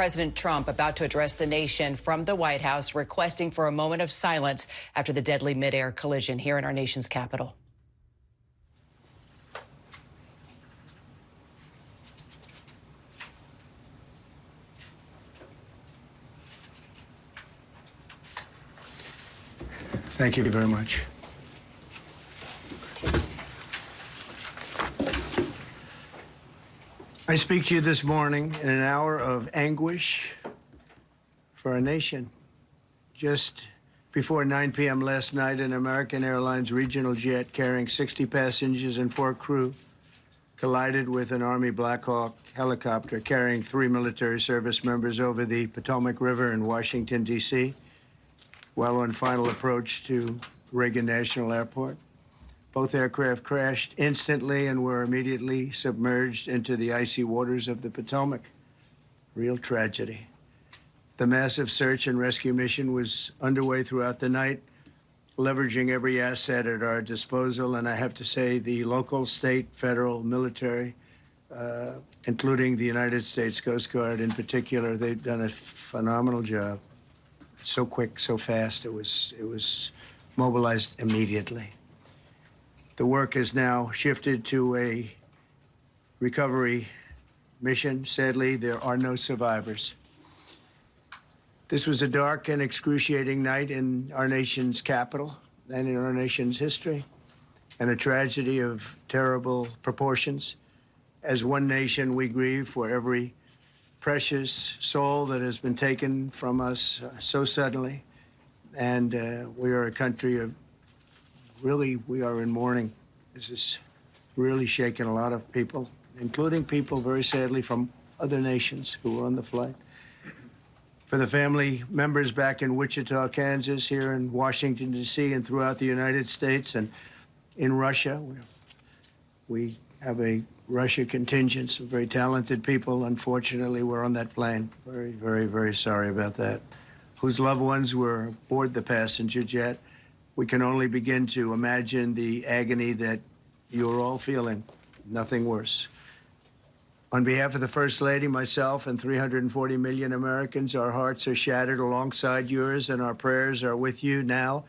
President Trump about to address the nation from the White House, requesting for a moment of silence after the deadly midair collision here in our nation's capital. Thank you very much. I speak to you this morning in an hour of anguish for our nation. Just before 9 p.m. last night, an American Airlines regional jet carrying 60 passengers and 4 crew collided with an Army Black Hawk helicopter carrying 3 military service members over the Potomac River in Washington, D.C., while on final approach to Reagan National Airport. Both aircraft crashed instantly and were immediately submerged into the icy waters of the Potomac. Real tragedy. The massive search and rescue mission was underway throughout the night, leveraging every asset at our disposal. And I have to say, the local, state, federal, military, including the United States Coast Guard in particular, they've done a phenomenal job. So quick, so fast. It was mobilized immediately. The work has now shifted to a recovery mission. Sadly, there are no survivors. This was a dark and excruciating night in our nation's capital and in our nation's history, and a tragedy of terrible proportions. As one nation, we grieve for every precious soul that has been taken from us so suddenly. And we are a country of, really, we are in mourning. This has really shaken a lot of people, including people, very sadly, from other nations who were on the flight. For the family members back in Wichita, Kansas, here in Washington, D.C., and throughout the United States and in Russia, we have a Russia contingent, some very talented people. Unfortunately, were on that plane. Very, very, very sorry about that. Whose loved ones were aboard the passenger jet. We can only begin to imagine the agony that you're all feeling. Nothing worse. On behalf of the First Lady, myself, and 340 million Americans, our hearts are shattered alongside yours, and our prayers are with you now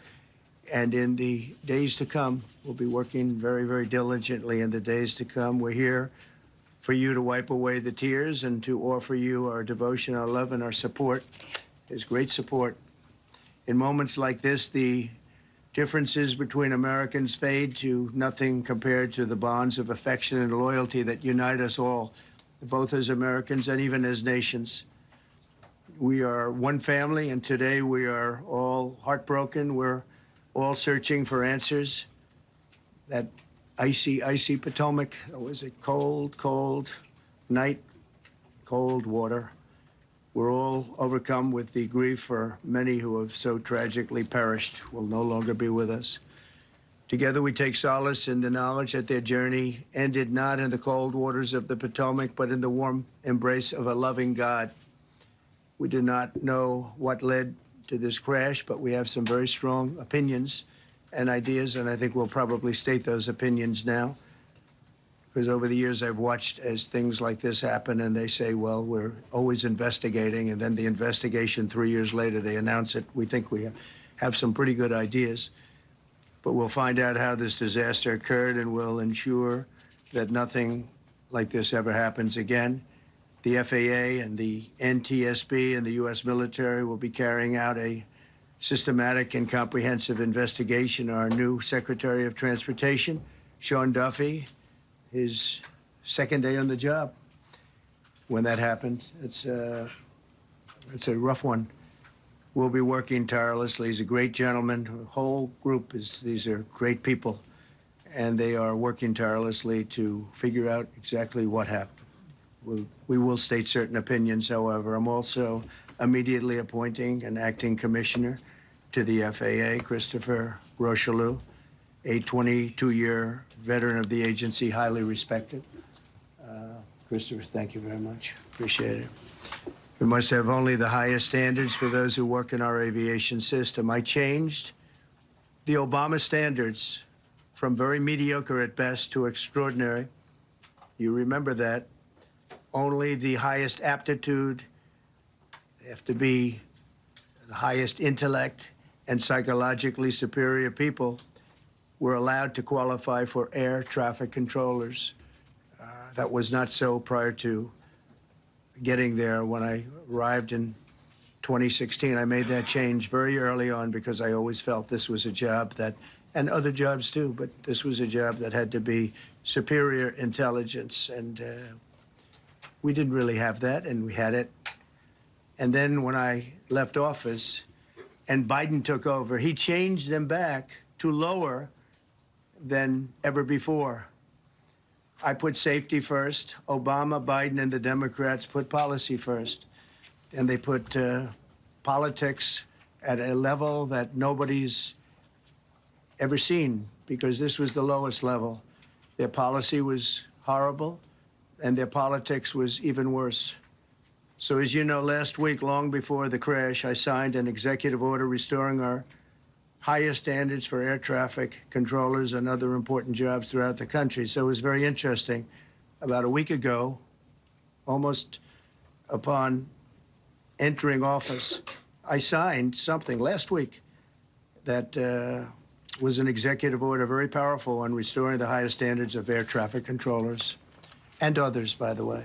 and in the days to come. We'll be working very, very diligently in the days to come. We're here for you to wipe away the tears and to offer you our devotion, our love, and our support. There's great support. In moments like this, the differences between Americans fade to nothing compared to the bonds of affection and loyalty that unite us all, both as Americans and even as nations. We are one family, and today we are all heartbroken. We're all searching for answers. That icy, icy Potomac, it was a cold, cold night, cold water. We're all overcome with the grief for many who have so tragically perished, will no longer be with us. Together we take solace in the knowledge that their journey ended not in the cold waters of the Potomac, but in the warm embrace of a loving God. We do not know what led to this crash, but we have some very strong opinions and ideas, and I think we'll probably state those opinions now. Because over the years, I've watched as things like this happen, and they say, well, we're always investigating, and then the investigation 3 years later, they announce it. We think we have some pretty good ideas, but we'll find out how this disaster occurred, and we'll ensure that nothing like this ever happens again. The FAA and the NTSB and the U.S. military will be carrying out a systematic and comprehensive investigation. Our new Secretary of Transportation, Sean Duffy, his second day on the job when that happened. It's a rough one. We'll be working tirelessly. He's a great gentleman. The whole group these are great people, and they are working tirelessly to figure out exactly what happened. We will state certain opinions, however. I'm also immediately appointing an acting commissioner to the FAA, Christopher Rocheleau, a 22-year veteran of the agency, highly respected. Christopher, thank you very much. Appreciate it. We must have only the highest standards for those who work in our aviation system. I changed the Obama standards from very mediocre at best to extraordinary. You remember that. Only the highest aptitude have to be the highest intellect and psychologically superior people were allowed to qualify for air traffic controllers. That was not so prior to getting there. When I arrived in 2016, I made that change very early on because I always felt this was a job that, and other jobs too, but this was a job that had to be superior intelligence. And we didn't really have that, and we had it. And then when I left office and Biden took over, he changed them back to lower than ever before. I put safety first. Obama, Biden, and the Democrats put policy first. And they put politics at a level that nobody's ever seen, because this was the lowest level. Their policy was horrible, and their politics was even worse. So as you know, last week, long before the crash, I signed an executive order restoring our highest standards for air traffic controllers and other important jobs throughout the country. So it was very interesting. About a week ago, almost upon entering office, I signed something last week that was an executive order, very powerful, on restoring the highest standards of air traffic controllers and others, by the way.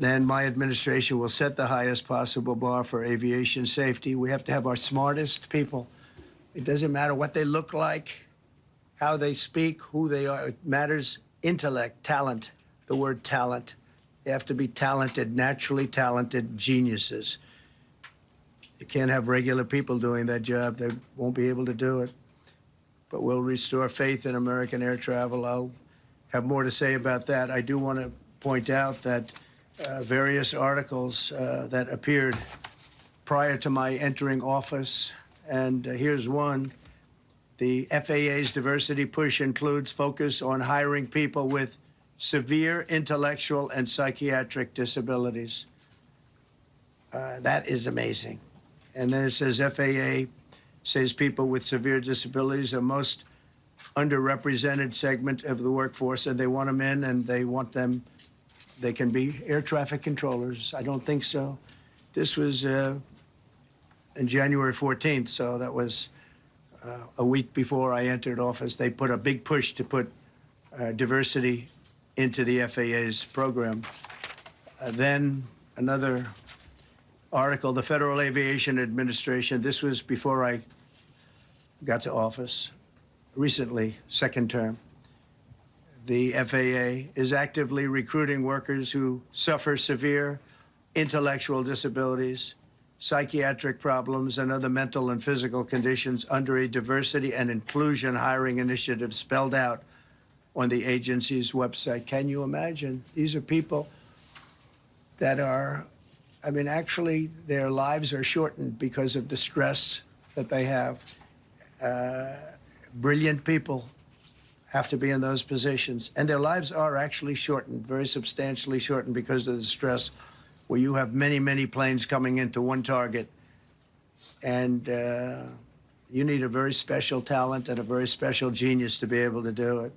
Then my administration will set the highest possible bar for aviation safety. We have to have our smartest people. It doesn't matter what they look like, how they speak, who they are. It matters intellect, talent, the word talent. They have to be talented, naturally talented geniuses. You can't have regular people doing that job. They won't be able to do it. But we'll restore faith in American air travel. I'll have more to say about that. I do want to point out that various articles that appeared prior to my entering office, and here's one. The FAA's diversity push includes focus on hiring people with severe intellectual and psychiatric disabilities. That is amazing. And then it says FAA says people with severe disabilities are most underrepresented segment of the workforce, and they want them in, and they want them, they can be air traffic controllers. I don't think so. This was in January 14th, so that was a week before I entered office. They put a big push to put diversity into the FAA's program. Then another article, the Federal Aviation Administration, this was before I got to office, recently, second term. The FAA is actively recruiting workers who suffer severe intellectual disabilities, psychiatric problems, and other mental and physical conditions under a diversity and inclusion hiring initiative spelled out on the agency's website. Can you imagine? These are people that are, I mean, actually, their lives are shortened because of the stress that they have. Brilliant people have to be in those positions. And their lives are actually shortened, very substantially shortened, because of the stress, where you have many, many planes coming into one target. And you need a very special talent and a very special genius to be able to do it.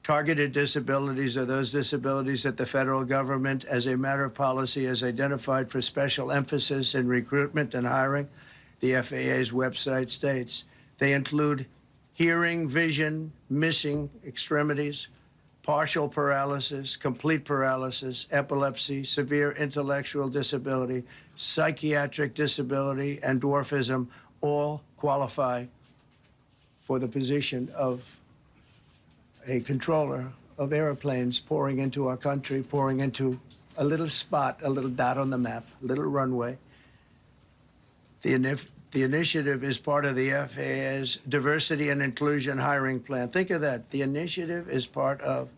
Targeted disabilities are those disabilities that the federal government, as a matter of policy, has identified for special emphasis in recruitment and hiring. The FAA's website states they include hearing, vision, missing extremities, partial paralysis, complete paralysis, epilepsy, severe intellectual disability, psychiatric disability, and dwarfism all qualify for the position of a controller of airplanes pouring into our country, pouring into a little spot, a little dot on the map, a little runway. The initiative is part of the FAA's diversity and inclusion hiring plan. Think of that. The initiative is part of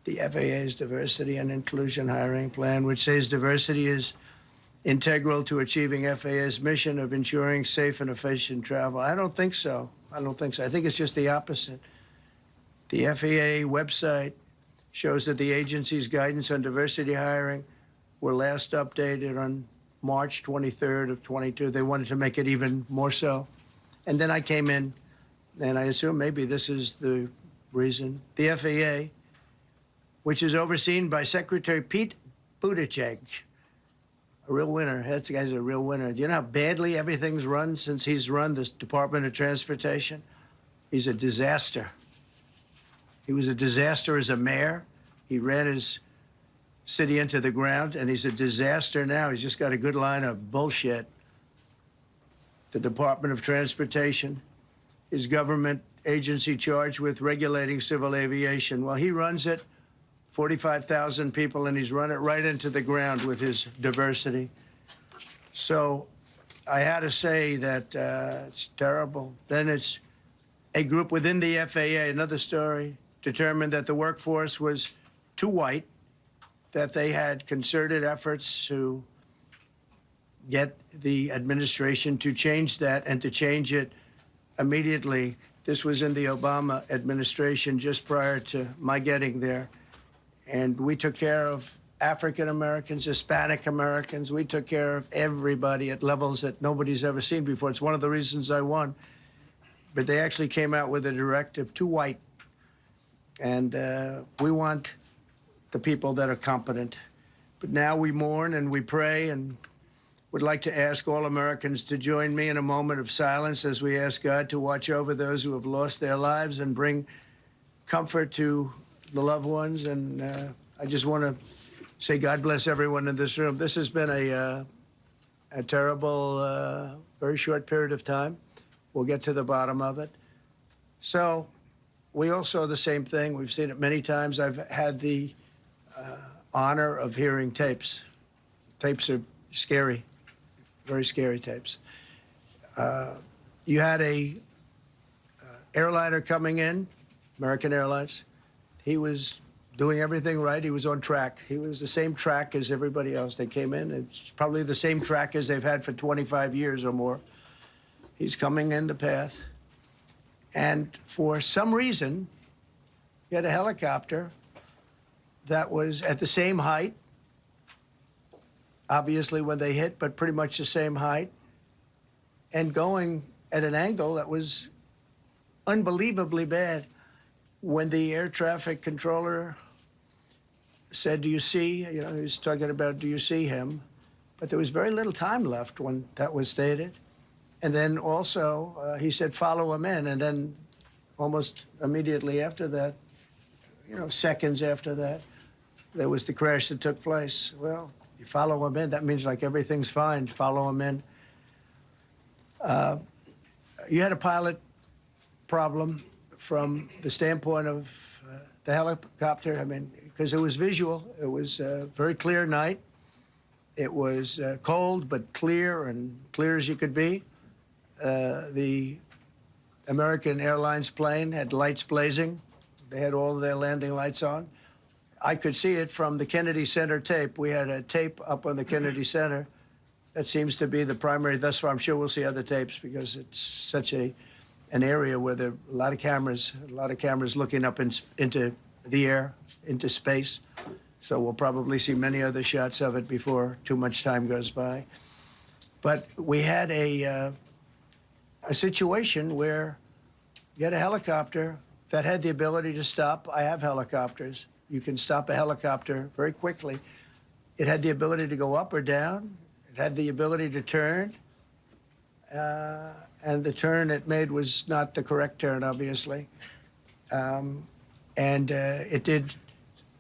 the FAA's diversity and inclusion hiring plan, which says diversity is integral to achieving FAA's mission of ensuring safe and efficient travel. I don't think so. I don't think so. I think it's just the opposite. The FAA website shows that the agency's guidance on diversity hiring were last updated on March 23rd of 22. They wanted to make it even more so. And then I came in, and I assume maybe this is the reason. The FAA, which is overseen by Secretary Pete Buttigieg, A real winner. That guy's a real winner. Do you know how badly everything's run since he's run this Department of Transportation? He's a disaster. He was a disaster as a mayor. He ran his city into the ground, and he's a disaster now. He's just got a good line of bullshit. The Department of Transportation, his government agency charged with regulating civil aviation. Well, he runs it, 45,000 people, and he's run it right into the ground with his diversity. So I had to say that it's terrible. Then it's a group within the FAA, another story, determined that the workforce was too white, that they had concerted efforts to get the administration to change that and to change it immediately. This was in the Obama administration just prior to my getting there. And we took care of African Americans, Hispanic Americans. We took care of everybody at levels that nobody's ever seen before. It's one of the reasons I won. But they actually came out with a directive, too white. And we want the people that are competent. But now we mourn and we pray and would like to ask all Americans to join me in a moment of silence as we ask God to watch over those who have lost their lives and bring comfort to the loved ones. And I just want to say God bless everyone in this room. This has been a terrible, very short period of time. We'll get to the bottom of it. So we all saw the same thing. We've seen it many times. I've had the honor of hearing tapes. Tapes are scary, very scary tapes. You had a airliner coming in, American Airlines. He was doing everything right. He was on track. He was the same track as everybody else. They came in. It's probably the same track as they've had for 25 years or more. He's coming in the path. And for some reason, he had a helicopter that was at the same height, obviously when they hit, but pretty much the same height, and going at an angle that was unbelievably bad. When the air traffic controller said, do you see, he was talking about, do you see him? But there was very little time left when that was stated. And then also, he said, follow him in. And then almost immediately after that, seconds after that, there was the crash that took place. Well, you follow him in, that means like everything's fine, follow him in. You had a pilot problem from the standpoint of the helicopter, because it was visual. It was a very clear night. It was cold, but clear, and clear as you could be. The American Airlines plane had lights blazing. They had all of their landing lights on. I could see it from the Kennedy Center tape. We had a tape up on the Kennedy Center. That seems to be the primary. Thus far, I'm sure we'll see other tapes because it's such an area where there are a lot of cameras looking up into the air, into space. So we'll probably see many other shots of it before too much time goes by. But we had a situation where you had a helicopter that had the ability to stop. I have helicopters. You can stop a helicopter very quickly. It had the ability to go up or down. It had the ability to turn. And the turn it made was not the correct turn, obviously. It did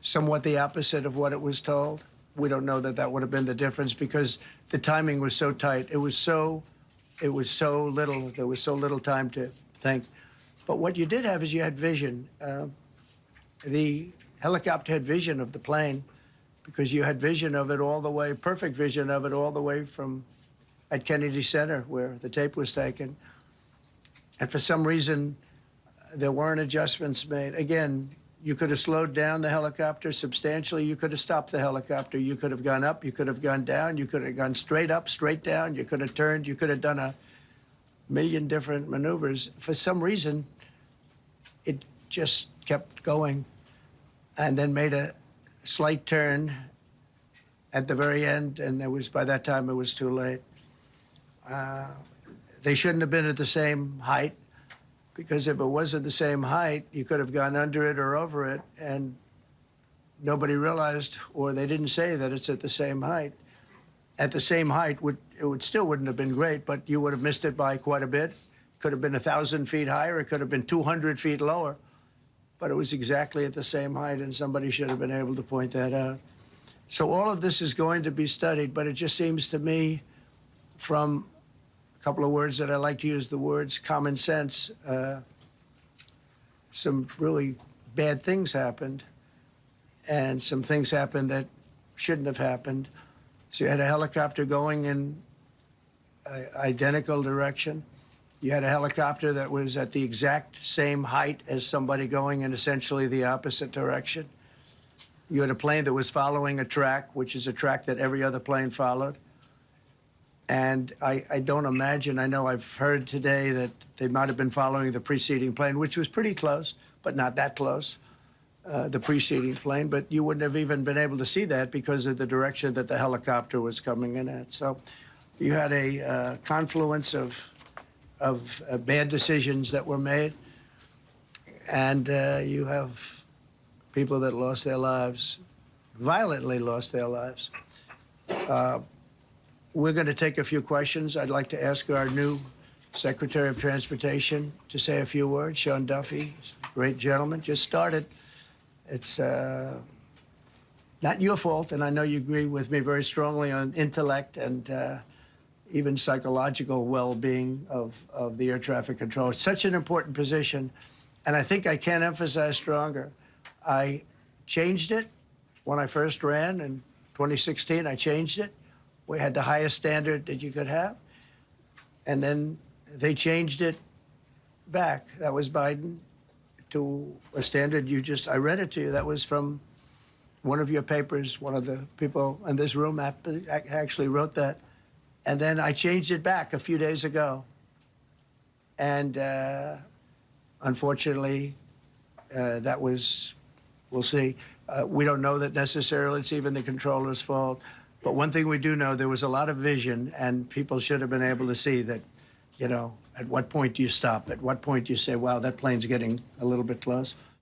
somewhat the opposite of what it was told. We don't know that that would have been the difference because the timing was so tight. It was so little. There was so little time to think. But what you did have is you had vision. The helicopter had vision of the plane because you had vision of it all the way, perfect vision of it all the way from at Kennedy Center where the tape was taken. And for some reason, there weren't adjustments made. Again, you could have slowed down the helicopter substantially. You could have stopped the helicopter. You could have gone up. You could have gone down. You could have gone straight up, straight down. You could have turned. You could have done a million different maneuvers. For some reason, it just kept going and then made a slight turn at the very end. And by that time, it was too late. They shouldn't have been at the same height because if it was at the same height, you could have gone under it or over it and nobody realized, or they didn't say that it's at the same height. at the same height, still wouldn't have been great, but you would have missed it by quite a bit. Could have been 1,000 feet higher. It could have been 200 feet lower. But it was exactly at the same height, and somebody should have been able to point that out. So all of this is going to be studied, but it just seems to me, from a couple of words that I like to use, the words common sense, some really bad things happened, and some things happened that shouldn't have happened. So you had a helicopter going in an identical direction. You had a helicopter that was at the exact same height as somebody going in essentially the opposite direction. You had a plane that was following a track, which is a track that every other plane followed. And I don't imagine, I know I've heard today that they might have been following the preceding plane, which was pretty close, but not that close, the preceding plane. But you wouldn't have even been able to see that because of the direction that the helicopter was coming in at. So you had a confluence of bad decisions that were made, and you have people that lost their lives, violently lost their lives. We're going to take a few questions. I'd like to ask our new Secretary of Transportation to say a few words. Sean Duffy, great gentleman, just started. It's not your fault, and I know you agree with me very strongly on intellect and even psychological well-being of the air traffic control. It's such an important position, and I think I can't emphasize stronger. I changed it when I first ran in 2016. I changed it. We had the highest standard that you could have, and then they changed it back. That was Biden, to a standard I read it to you. That was from one of your papers. One of the people in this room actually wrote that. And then I changed it back a few days ago. And unfortunately, that was, we'll see. We don't know that necessarily it's even the controller's fault. But one thing we do know, there was a lot of vision, and people should have been able to see that, you know, at what point do you stop? At what point do you say, wow, that plane's getting a little bit close?